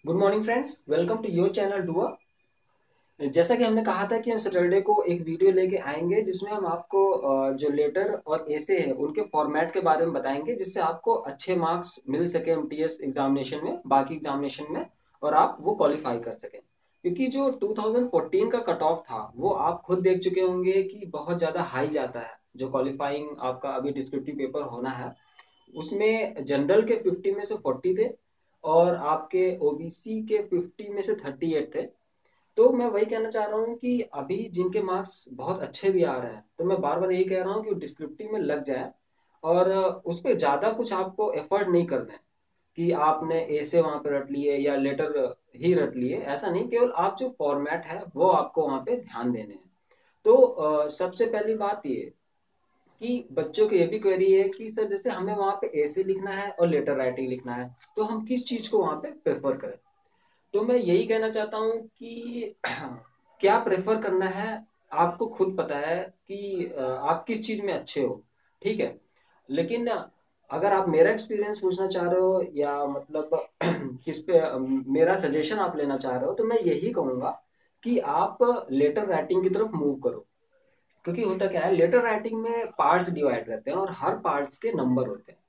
Good morning friends, welcome to your channel Dua. जैसा कि हमने कहा था कि हम सैटरडे को एक वीडियो लेके आएंगे जिसमें हम आपको जो लेटर और एसे है उनके फॉर्मेट के बारे में बताएंगे, जिससे आपको अच्छे मार्क्स मिल सके एमटीएस एग्जामिनेशन में, बाकी एग्जामिनेशन में, और आप वो क्वालिफाई कर सकें। क्योंकि जो 2014 का कट ऑफ था वो आप खुद देख चुके होंगे कि बहुत ज़्यादा हाई जाता है। जो क्वालिफाइंग आपका अभी डिस्क्रिप्टिव पेपर होना है उसमें जनरल के 50 में से 40 थे और आपके ओबीसी के 50 में से 38 थे। तो मैं वही कहना चाह रहा हूँ कि अभी जिनके मार्क्स बहुत अच्छे भी आ रहे हैं, तो मैं बार बार यही कह रहा हूँ कि डिस्क्रिप्टिव में लग जाए और उस पर ज़्यादा कुछ आपको एफर्ट नहीं करना है कि आपने ए से वहाँ पे रट लिए या लेटर ही रट लिए। ऐसा नहीं, केवल आप जो फॉर्मेट है वो आपको वहाँ पे ध्यान देने हैं। तो सबसे पहली बात ये कि बच्चों की ये भी क्वेरी है कि सर जैसे हमें वहाँ पे ऐसे लिखना है और लेटर राइटिंग लिखना है, तो हम किस चीज़ को वहाँ पे प्रेफर करें। तो मैं यही कहना चाहता हूँ कि क्या प्रेफर करना है आपको खुद पता है कि आप किस चीज़ में अच्छे हो। ठीक है, लेकिन अगर आप मेरा एक्सपीरियंस पूछना चाह रहे हो या मतलब किस पे मेरा सजेशन आप लेना चाह रहे हो, तो मैं यही कहूँगा कि आप लेटर राइटिंग की तरफ मूव करो। क्योंकि होता क्या है, लेटर राइटिंग में पार्ट्स डिवाइड रहते हैं और हर पार्ट्स के नंबर होते हैं।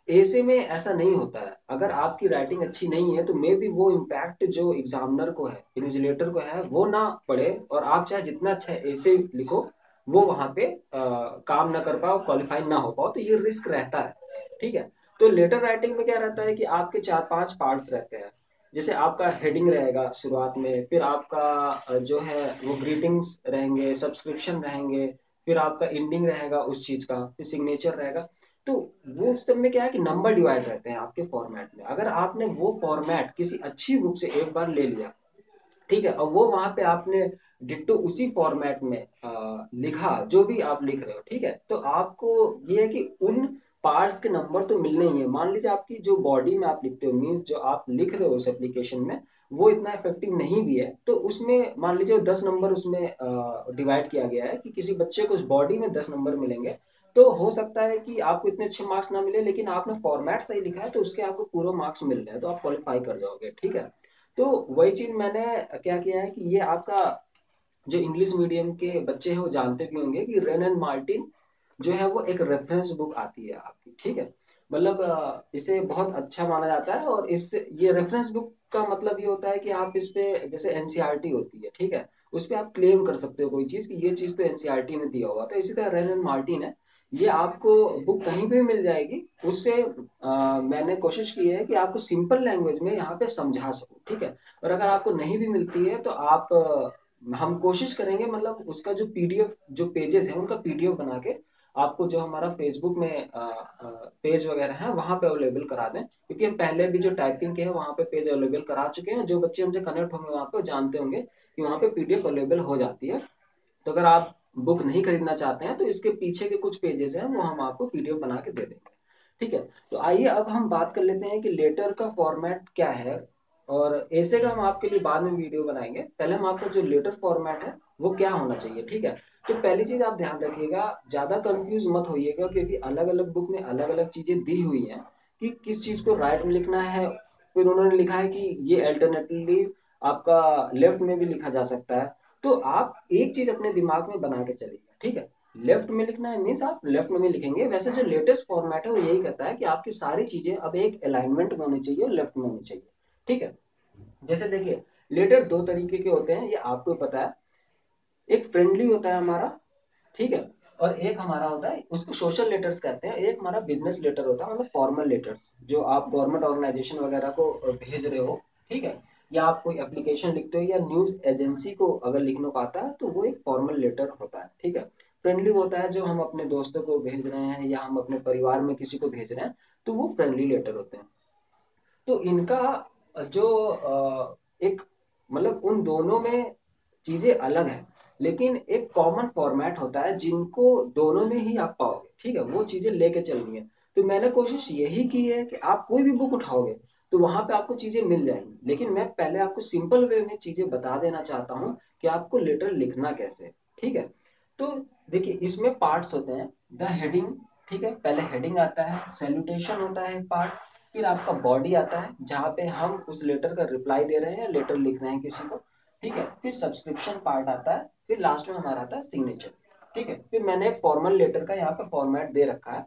ऐसे में ऐसा नहीं होता है, अगर आपकी राइटिंग अच्छी नहीं है तो मे बी वो इम्पैक्ट जो एग्जामिनर को है, इन्विजिलेटर को है, वो ना पड़े और आप चाहे जितना अच्छा ऐसे लिखो वो वहां पे काम ना कर पाओ, क्वालिफाई ना हो पाओ, तो ये रिस्क रहता है। ठीक है, तो लेटर राइटिंग में क्या रहता है कि आपके 4-5 पार्ट्स रहते हैं। जैसे आपका हेडिंग रहेगा शुरुआत में, फिर आपका जो है वो ग्रीटिंग्स रहेंगे, सब्सक्रिप्शन रहेंगे, फिर आपका एंडिंग रहेगा उस चीज का, फिर सिग्नेचर रहेगा। तो वो उस सब में क्या है कि नंबर डिवाइड रहते हैं आपके फॉर्मेट में। अगर आपने वो फॉर्मेट किसी अच्छी बुक से एक बार ले लिया, ठीक है, और वो वहां पे आपने डिट्टो उसी फॉर्मेट में लिखा जो भी आप लिख रहे हो, ठीक है, तो आपको ये है कि उन पार्ट्स के नंबर तो मिलने ही है। मान लीजिए आपकी जो बॉडी में आप लिखते हो, मीन्स जो आप लिख रहे हो उस एप्लीकेशन में, वो इतना इफेक्टिव नहीं भी है, तो उसमें मान लीजिए 10 नंबर उसमें डिवाइड किया गया है कि किसी बच्चे को उस बॉडी में 10 नंबर मिलेंगे। तो हो सकता है कि आपको इतने अच्छे मार्क्स ना मिले, लेकिन आपने फॉर्मेट सही लिखा है तो उसके आपको पूरे मार्क्स मिल रहे हैं, तो आप क्वालिफाई कर जाओगे। ठीक है, तो वही चीज मैंने क्या किया है कि ये आपका जो इंग्लिश मीडियम के बच्चे हैं वो जानते भी होंगे कि रेन एंड मार्टिन जो है वो एक रेफरेंस बुक आती है आपकी। ठीक है, मतलब इसे बहुत अच्छा माना जाता है, और इस ये रेफरेंस बुक का मतलब ये होता है कि आप इस पे जैसे एनसीईआरटी होती है, ठीक है, उस पे आप क्लेम कर सकते हो कोई चीज कि ये चीज तो एनसीईआरटी में दिया हुआ था। इसी तरह रेन एंड मार्टिन है, ये आपको बुक कहीं भी मिल जाएगी। उससे मैंने कोशिश की है कि आपको सिंपल लैंग्वेज में यहाँ पे समझा सकूं। ठीक है, और अगर आपको नहीं भी मिलती है तो आप हम कोशिश करेंगे, मतलब उसका जो पीडीएफ, जो पेजेस हैं उनका पीडीएफ बना के आपको जो हमारा फेसबुक में पेज वगैरह है वहां पे अवेलेबल करा दें। क्योंकि हम पहले भी जो टाइपिंग के हैं वहां पे पेज अवेलेबल करा चुके हैं। जो बच्चे हमसे कनेक्ट होंगे वहां पे वो जानते होंगे कि वहां पे पीडीएफ अवेलेबल हो जाती है। तो अगर आप बुक नहीं खरीदना चाहते हैं तो इसके पीछे के कुछ पेजेस हैं वो हम आपको पीडीएफ बना के दे देंगे। ठीक है, तो आइए अब हम बात कर लेते हैं कि लेटर का फॉर्मेट क्या है, और ऐसे का हम आपके लिए बाद में वीडियो बनाएंगे। पहले हम आपका जो लेटर फॉर्मेट है वो क्या होना चाहिए। ठीक है, तो पहली चीज आप ध्यान रखिएगा, ज्यादा कंफ्यूज मत होइएगा, क्योंकि अलग अलग बुक में अलग अलग चीजें दी हुई हैं कि किस चीज को राइट में लिखना है। फिर उन्होंने लिखा है कि ये अल्टरनेटिवली आपका लेफ्ट में भी लिखा जा सकता है। तो आप एक चीज अपने दिमाग में बना के चलिएगा। ठीक है, लेफ्ट में लिखना है मीन्स आप लेफ्ट में लिखेंगे। वैसे जो लेटेस्ट फॉर्मेट है वो यही कहता है कि आपकी सारी चीजें अब एक अलाइनमेंट में होनी चाहिए और लेफ्ट में होनी चाहिए। ठीक है, जैसे देखिए, लेटर दो तरीके के होते हैं, ये आपको पता है। एक फ्रेंडली होता है हमारा, ठीक है, और एक हमारा होता है, उसको सोशल लेटर्स कहते हैं। एक हमारा बिजनेस लेटर होता है, मतलब फॉर्मल लेटर्स जो आप गवर्नमेंट ऑर्गेनाइजेशन वगैरह को भेज रहे हो। ठीक है, या आप कोई एप्लीकेशन लिखते हो या न्यूज एजेंसी को अगर लिखने को आता है तो वो एक फॉर्मल लेटर होता है। ठीक है, फ्रेंडली होता है जो हम अपने दोस्तों को भेज रहे हैं या हम अपने परिवार में किसी को भेज रहे हैं, तो वो फ्रेंडली लेटर होते हैं। तो इनका जो एक मतलब उन दोनों में चीजें अलग हैं, लेकिन एक कॉमन फॉर्मेट होता है जिनको दोनों में ही आप पाओगे। ठीक है, वो चीजें लेके चलनी है। तो मैंने कोशिश यही की है कि आप कोई भी बुक उठाओगे तो वहां पे आपको चीजें मिल जाएंगी, लेकिन मैं पहले आपको सिंपल वे में चीजें बता देना चाहता हूँ कि आपको लेटर लिखना कैसे है। ठीक है, तो देखिए इसमें पार्ट्स होते हैं। द हेडिंग, ठीक है, पहले हेडिंग आता है, सैल्यूटेशन होता है एक पार्ट, फिर आपका बॉडी आता है जहाँ पे हम उस लेटर का रिप्लाई दे रहे हैं, लेटर लिख रहे हैं किसी को, ठीक है। फिर सब्सक्रिप्शन पार्ट आता है, फिर लास्ट में हमारा आता है सिग्नेचर, ठीक है। फिर मैंने एक फॉर्मल लेटर का यहाँ पे फॉर्मेट दे रखा है,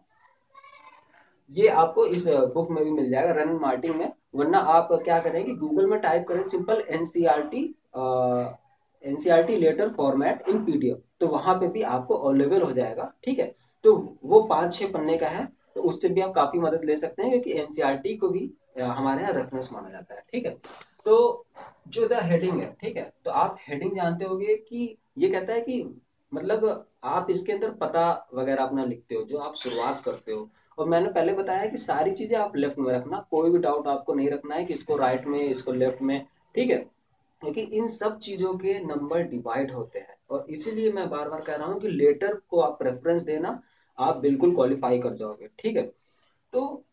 ये आपको इस बुक में भी मिल जाएगा, रन मार्टिन में। वरना आप क्या करें कि गूगल में टाइप करें simple NCERT letter format in PDF, तो वहां पे भी आपको अवेलेबल हो जाएगा, ठीक है। तो वो 5-6 पन्ने का है, तो उससे भी आप काफी मदद ले सकते हैं, क्योंकि एनसीईआरटी को भी हमारे यहाँ रेफरेंस माना जाता है, ठीक है। तो जो द हेडिंग है, ठीक है, तो आप हेडिंग जानते होंगे कि ये कहता है कि मतलब आप इसके अंदर पता वगैरह अपना लिखते हो जो आप शुरुआत करते हो। और मैंने पहले बताया कि सारी चीजें आप लेफ्ट में रखना, कोई भी डाउट आपको नहीं रखना है कि इसको राइट में इसको लेफ्ट में, ठीक है। क्योंकि इन सब चीजों के नंबर डिवाइड होते हैं, और इसीलिए मैं बार बार कह रहा हूँ कि लेटर को आप प्रेफरेंस देना, आप बिल्कुल क्वालिफाई कर जाओगे, ठीक है। तो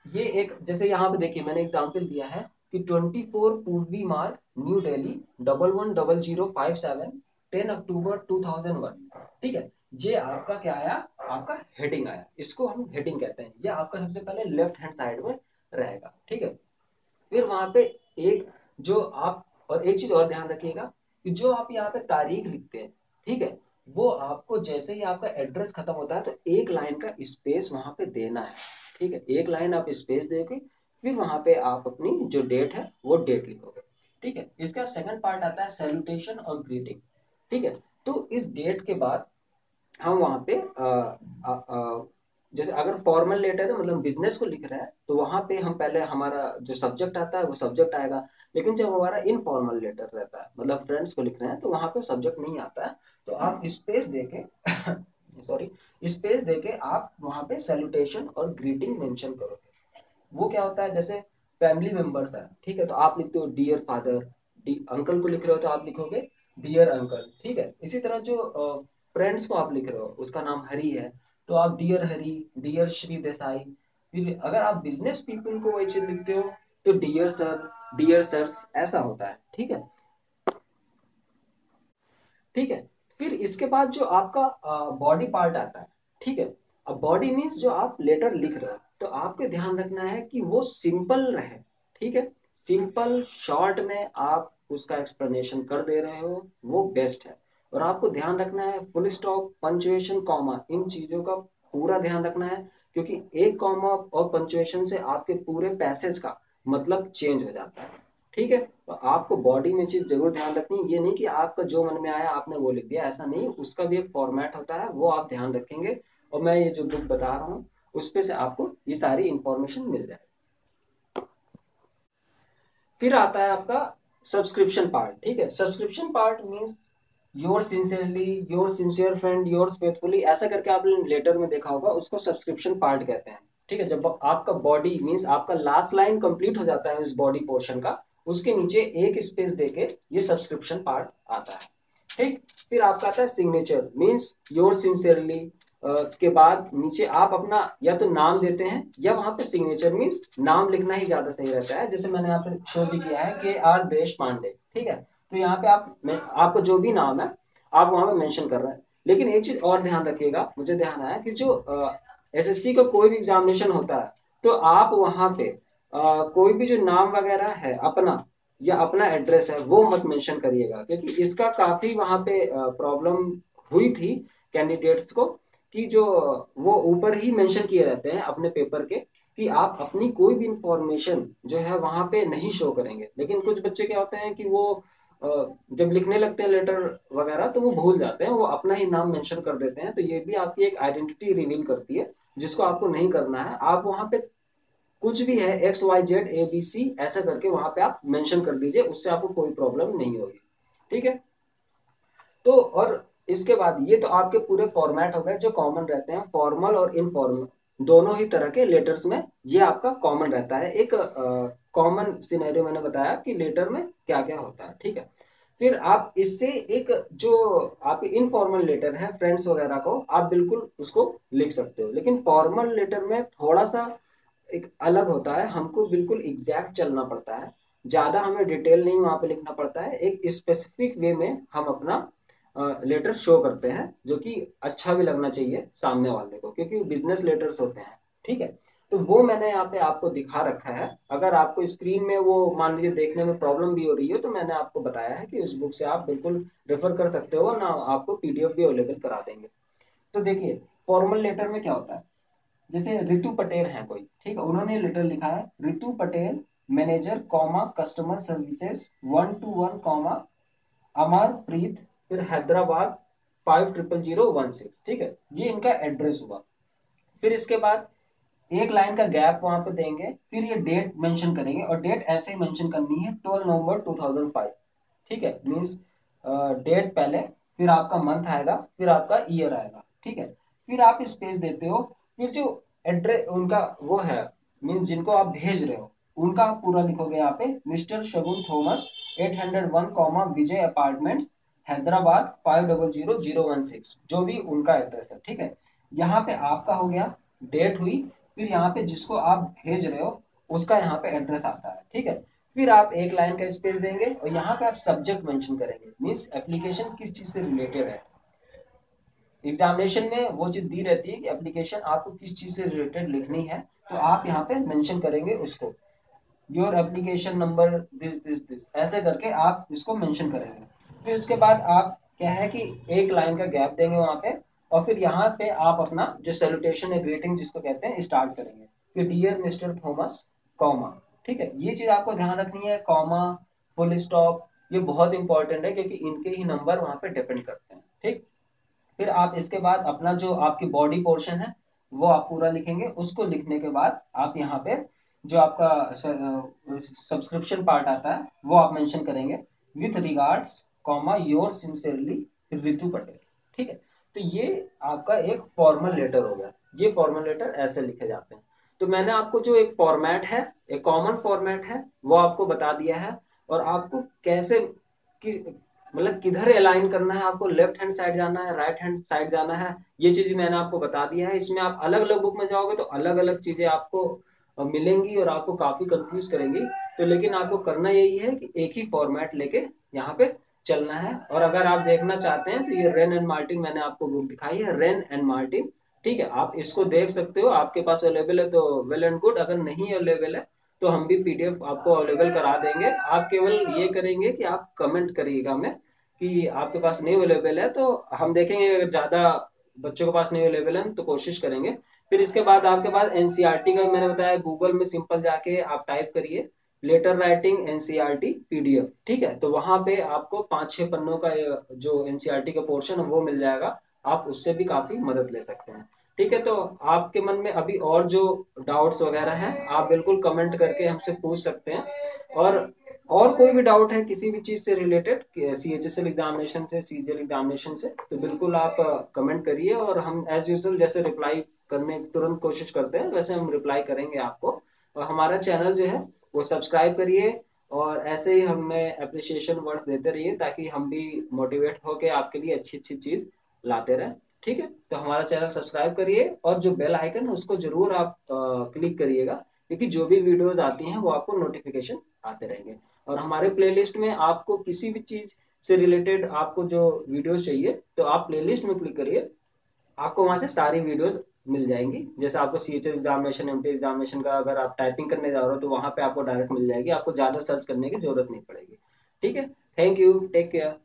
ये एक, जैसे यहाँ पे देखिए मैंने एग्जांपल दिया है कि 24 पूर्वी मार्ग न्यू दिल्ली 110057 10 अक्टूबर 2001, ठीक है। ये आपका क्या आया, आपका हेडिंग आया, इसको हम हेडिंग कहते हैं। ये आपका सबसे पहले लेफ्ट हैंड साइड में रहेगा, ठीक है। फिर वहां पे एक जो आप, और एक चीज और ध्यान रखिएगा कि जो आप यहाँ पे तारीख लिखते हैं, ठीक है, वो आपको जैसे ही आपका एड्रेस खत्म होता है तो एक लाइन का स्पेस वहां पे देना है, ठीक है। एक लाइन आप स्पेस देके फिर वहां पे आप अपनी जो डेट है वो डेट लिखोगे, ठीक है। इसका सेकंड पार्ट आता है सैल्यूटेशन और ग्रीटिंग, ठीक है। तो इस डेट के बाद हम वहां पे जैसे अगर फॉर्मल लेटर है मतलब बिजनेस को लिख रहे हैं, तो वहां पे हम पहले हमारा जो सब्जेक्ट आता है वो सब्जेक्ट आएगा। लेकिन जब हमारा इनफॉर्मल लेटर रहता है मतलब फ्रेंड्स को लिख रहे हैं, तो वहां पे सब्जेक्ट नहीं आता है, तो आप स्पेस देके सॉरी स्पेस देके आप वहां पे सैल्यूटेशन और ग्रीटिंग मेंशन करोगे। वो क्या होता है, जैसे फैमिली मेंबर्स है, ठीक है, तो आप लिखते हो डियर फादर, अंकल को लिख रहे हो तो आप लिखोगे डियर अंकल, ठीक है। इसी तरह जो फ्रेंड्स को आप लिख रहे हो उसका नाम हरी है, तो आप डियर हरी, डियर श्री देसाई। फिर अगर आप बिजनेस पीपल को वही चीज लिखते हो तो डियर सर, डियर सर्स, ऐसा होता है, ठीक है, ठीक है। फिर इसके बाद जो आपका बॉडी पार्ट आता है, ठीक है। अब बॉडी मीन्स जो आप लेटर लिख रहे हो, तो आपको ध्यान रखना है कि वो सिंपल रहे, ठीक है। सिंपल शॉर्ट में आप उसका एक्सप्लेनेशन कर दे रहे हो वो बेस्ट है। और आपको ध्यान रखना है फुल स्टॉप, पंचुएशन, कॉमा, इन चीजों का पूरा ध्यान रखना है, क्योंकि एक कॉमा और पंचुएशन से आपके पूरे पैसेज का मतलब चेंज हो जाता है, ठीक है। तो आपको बॉडी में चीज जरूर ध्यान रखनी है, ये नहीं कि आपका जो मन में आया आपने वो लिख दिया, ऐसा नहीं, उसका भी एक फॉर्मेट होता है, वो आप ध्यान रखेंगे। और मैं ये जो बुक बता रहा हूँ उस पे से आपको ये सारी इंफॉर्मेशन मिल जाए। फिर आता है आपका सब्सक्रिप्शन पार्ट, ठीक है। Subscription part means your sincerely, your sincere friend, your faithfully, ऐसा करके आपने लेटर में देखा होगा, उसको सब्सक्रिप्शन पार्ट कहते हैं, ठीक है। जब आपका बॉडी मीन्स आपका लास्ट लाइन कंप्लीट हो जाता है उस बॉडी पोर्शन का, उसके नीचे एक स्पेस देके ये सब्सक्रिप्शन पार्ट आता है, ठीक। फिर आपका आता है सिग्नेचर मीन्स योर सिंसियरली के बाद नीचे आप अपना या तो नाम देते हैं, या वहां पे सिग्नेचर मीन्स नाम लिखना ही ज्यादा सही रहता है। जैसे मैंने यहाँ पे शो भी किया है के आर देश पांडे, ठीक है। तो यहाँ पे आपका जो भी नाम है आप वहां पे मेंशन कर रहे हैं। लेकिन एक चीज और ध्यान रखिएगा, मुझे ध्यान आया कि जो एसएससी का कोई भी एग्जामिनेशन होता है, तो आप वहां पे कोई भी जो नाम वगैरह है अपना या अपना एड्रेस है वो मत मेंशन करिएगा, क्योंकि इसका काफी वहां पे प्रॉब्लम हुई थी कैंडिडेट्स को, कि जो वो ऊपर ही मेंशन किए रहते हैं अपने पेपर के कि आप अपनी कोई भी इंफॉर्मेशन जो है वहां पे नहीं शो करेंगे। लेकिन कुछ बच्चे क्या होते हैं कि वो जब लिखने लगते हैं लेटर वगैरह तो वो भूल जाते हैं, वो अपना ही नाम मेंशन कर देते हैं, तो ये भी आपकी एक आइडेंटिटी रिवील करती है, जिसको आपको नहीं करना है। आप वहां पे कुछ भी है XYZ ABC ऐसा करके वहां पे आप मेंशन कर दीजिए, उससे आपको कोई प्रॉब्लम नहीं होगी, ठीक है। तो और इसके बाद ये तो आपके पूरे फॉर्मेट हो गए जो कॉमन रहते हैं, फॉर्मल और इनफॉर्मल दोनों ही तरह के लेटर्स में ये आपका कॉमन रहता है। एक कॉमन सिनेरियो मैंने बताया कि लेटर में क्या क्या होता है, ठीक है। फिर आप इससे एक जो आपके इनफॉर्मल लेटर है फ्रेंड्स वगैरह को आप बिल्कुल उसको लिख सकते हो, लेकिन फॉर्मल लेटर में थोड़ा सा एक अलग होता है, हमको बिल्कुल एग्जैक्ट चलना पड़ता है, ज्यादा हमें डिटेल नहीं वहां पे लिखना पड़ता है, एक स्पेसिफिक वे में हम अपना लेटर शो करते हैं, जो कि अच्छा भी लगना चाहिए सामने वाले को, क्योंकि बिजनेस लेटर्स होते हैं, ठीक है। तो वो मैंने यहाँ पे आपको दिखा रखा है। अगर आपको स्क्रीन में वो मान लीजिए देखने में प्रॉब्लम भी हो रही है तो मैंने आपको बताया है कि उस बुक से आप बिल्कुल रेफर कर सकते हो ना, आपको पीडीएफ भी अवेलेबल करा देंगे। तो देखिए फॉर्मल लेटर में क्या होता है, जैसे ऋतु पटेल है कोई, ठीक है, उन्होंने लेटर लिखा है, Ritu Patel manager comma customer services 121 comma Amarpreet, फिर हैदराबाद 500016, ठीक है, ये इनका एड्रेस हुआ। फिर इसके बाद एक लाइन का गैप वहां पे देंगे, फिर ये डेट मेंशन करेंगे, और डेट ऐसे ही मेंशन करनी है 12 नवंबर 2005, ठीक है, मीन्स डेट पहले, फिर आपका मंथ आएगा, फिर आपका ईयर आएगा, ठीक है। फिर आप स्पेस देते हो, फिर जो एड्रेस उनका वो है, मीन्स जिनको आप भेज रहे हो उनका आप पूरा लिखोगे यहाँ पे, मिस्टर शगुन थॉमस 801 कॉमा विजय अपार्टमेंट्स हैदराबाद 500016, जो भी उनका एड्रेस है, ठीक है। यहाँ पे आपका हो गया, डेट हुई, फिर यहाँ पे जिसको आप भेज रहे हो उसका यहाँ पे एड्रेस आता है, ठीक है। फिर आप एक लाइन का स्पेस देंगे और यहाँ पे आप सब्जेक्ट मेंशन करेंगे, मीन्स एप्लीकेशन किस चीज से रिलेटेड है। एग्जामिनेशन में वो चीज दी रहती है कि एप्लीकेशन आपको किस चीज से रिलेटेड लिखनी है, तो आप यहाँ पे मेंशन करेंगे उसको, your application number this this this, ऐसे करके आप इसको मेंशन करेंगे। फिर उसके बाद आप क्या है कि एक लाइन का गैप देंगे वहां पे, और फिर यहाँ पे आप अपना जो सैल्यूटेशन है, ग्रीटिंग जिसको कहते हैं, स्टार्ट करेंगे कि डियर मिस्टर थॉमस कॉमा, ठीक है। ये चीज आपको ध्यान रखनी है, कॉमा फुल स्टॉप, ये बहुत इंपॉर्टेंट है क्योंकि इनके ही नंबर वहां पे डिपेंड करते हैं, ठीक। फिर आप इसके बाद अपना जो आपकी बॉडी पोर्शन है वो आप पूरा लिखेंगे, उसको लिखने के बाद आप यहाँ पे जो आपका सब्सक्रिप्शन पार्ट आता है वो आप मेंशन करेंगे, with regards comma your sincerely Ritu Patel, ठीक है। तो ये आपका एक फॉर्मल लेटर हो गया। ये फॉर्मल लेटर ऐसे लिखे जाते हैं। तो मैंने आपको जो एक फॉर्मेट है, एक कॉमन फॉर्मेट है, वो आपको बता दिया है, और आपको कैसे कि मतलब किधर अलाइन करना है, आपको लेफ्ट हैंड साइड जाना है, राइट हैंड साइड जाना है, ये चीजें मैंने आपको बता दिया है। इसमें आप अलग अलग बुक में जाओगे तो अलग अलग चीजें आपको मिलेंगी और आपको काफी कंफ्यूज करेंगी। तो लेकिन आपको करना यही है कि एक ही फॉर्मेट लेके यहाँ पे चलना है। और अगर आप देखना चाहते हैं तो ये रेन एंड मार्टिन मैंने आपको बुक दिखाई है, रेन एंड मार्टिन, ठीक है, आप इसको देख सकते हो, आपके पास अवेलेबल है तो वेल एंड गुड, अगर नहीं अवेलेबल है तो हम भी पीडीएफ आपको अवेलेबल करा देंगे। आप केवल ये करेंगे कि आप कमेंट करिएगा हमें कि आपके पास नहीं अवेलेबल है, तो हम देखेंगे, अगर ज्यादा बच्चों के पास नहीं अवेलेबल है तो कोशिश करेंगे। फिर इसके बाद आपके पास एनसीईआरटी का मैंने बताया, गूगल में सिंपल जाके आप टाइप करिए लेटर राइटिंग एनसीईआरटी पीडीएफ, ठीक है, तो वहां पे आपको 5-6 पन्नों का जो एनसीईआरटी का पोर्शन है वो मिल जाएगा, आप उससे भी काफी मदद ले सकते हैं, ठीक है। तो आपके मन में अभी और जो डाउट्स वगैरह हैं आप बिल्कुल कमेंट करके हमसे पूछ सकते हैं। और कोई भी डाउट है किसी भी चीज से रिलेटेड, सीएचएसएल एग्जामिनेशन से, सीजीएल एग्जामिनेशन से, तो बिल्कुल आप कमेंट करिए, और हम एज यूजुअल जैसे रिप्लाई करने की तुरंत कोशिश करते हैं वैसे हम रिप्लाई करेंगे आपको। और हमारा चैनल जो है वो सब्सक्राइब करिए, और ऐसे ही हमें अप्रिसिएशन वर्ड्स देते रहिए ताकि हम भी मोटिवेट होकर आपके लिए अच्छी अच्छी चीज लाते रहें, ठीक है। तो हमारा चैनल सब्सक्राइब करिए, और जो बेल आइकन है उसको जरूर आप क्लिक करिएगा, क्योंकि जो भी वीडियोस आती हैं वो आपको नोटिफिकेशन आते रहेंगे। और हमारे प्लेलिस्ट में आपको किसी भी चीज से रिलेटेड आपको जो वीडियोस चाहिए तो आप प्लेलिस्ट में क्लिक करिए, आपको वहां से सारी वीडियोस मिल जाएंगी। जैसे आपको सीएचएस एग्जामिनेशन, एमटी एग्जामिनेशन का अगर आप टाइपिंग करने जा रहे हो तो वहां पे आपको डायरेक्ट मिल जाएगी, आपको ज्यादा सर्च करने की जरूरत नहीं पड़ेगी, ठीक है। Thank you, take care.